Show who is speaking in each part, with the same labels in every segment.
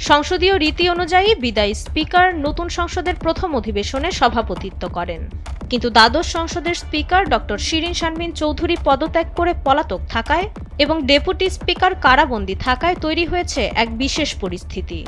Speaker 1: সংসদীয় রীতি অনুযায়ী বিদায়ী স্পিকার নতুন সংসদের প্রথম অধিবেশনে সভাপতিত্ব করেন। কিন্তু দ্বাদশ সংসদের স্পিকার ডক্টর শিরিন শারমিন চৌধুরী পদত্যাগ করে পলাতক থাকায় এবং ডেপুটি স্পিকার কারাবন্দী থাকায় তৈরি হয়েছে এক বিশেষ পরিস্থিতি।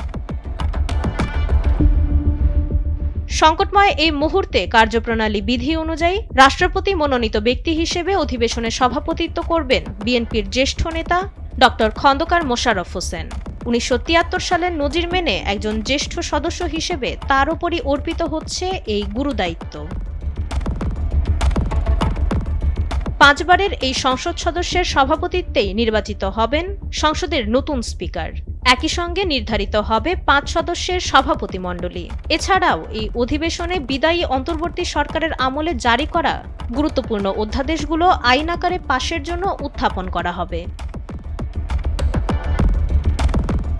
Speaker 1: সংকটময় এই মুহূর্তে কার্যপ্রণালী বিধি অনুযায়ী রাষ্ট্রপতি মনোনীত ব্যক্তি হিসেবে অধিবেশনে সভাপতিত্ব করবেন বিএনপির জ্যেষ্ঠ নেতা ডক্টর খন্দকার মোশাররফ হোসেন। ১৯৭৩ সালের নজির মেনে একজন জ্যেষ্ঠ সদস্য হিসেবে তার উপরই অর্পিত হচ্ছে এই গুরুদায়িত্ব। ৫ বারের এই সংসদ সদস্যের সভাপতিত্বেই নির্বাচিত হবেন সংসদের নতুন স্পিকার। একই সঙ্গে নির্ধারিত হবে ৫ সদস্যের সভাপতিমণ্ডলী। এছাড়াও এই অধিবেশনে বিদায়ী অন্তর্বর্তী সরকারের আমলে জারি করা গুরুত্বপূর্ণ অধ্যাদেশগুলো আইন আকারে পাশের জন্য উত্থাপন করা হবে।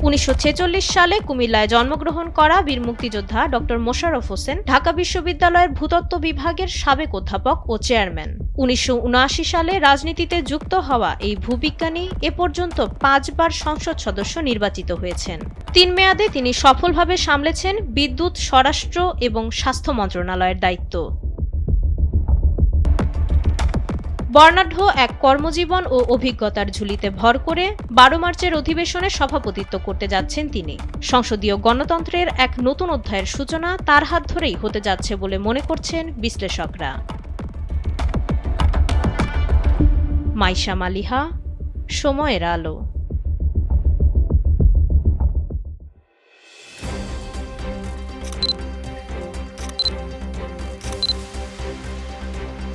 Speaker 1: ১৯৪৬ সালে কুমিল্লায় জন্মগ্রহণ করা বীর মুক্তিযোদ্ধা ডক্টর মোশাররফ হোসেন ঢাকা বিশ্ববিদ্যালয়ের ভূতত্ত্ব বিভাগের সাবেক অধ্যাপক ও চেয়ারম্যান। ১৯৭৯ সালে রাজনীতিতে যুক্ত হওয়া এই ভূবিজ্ঞানী এ পর্যন্ত ৫ বার সংসদ সদস্য নির্বাচিত হয়েছেন। ৩ মেয়াদে তিনি সফলভাবে সামলেছেন বিদ্যুৎ, স্বরাষ্ট্র এবং স্বাস্থ্য মন্ত্রণালয়ের দায়িত্ব। বর্ণাঢ্য এক কর্মজীবন ও অভিজ্ঞতার ঝুলিতে ভর করে ১২ মার্চের অধিবেশনে সভাপতিত্ব করতে যাচ্ছেন তিনি। সংসদীয় গণতন্ত্রের এক নতুন অধ্যায়ের সূচনা তার হাত ধরেই হতে যাচ্ছে বলে মনে করছেন বিশ্লেষকরা। মাইশা মালিহা, সময়ের আলো।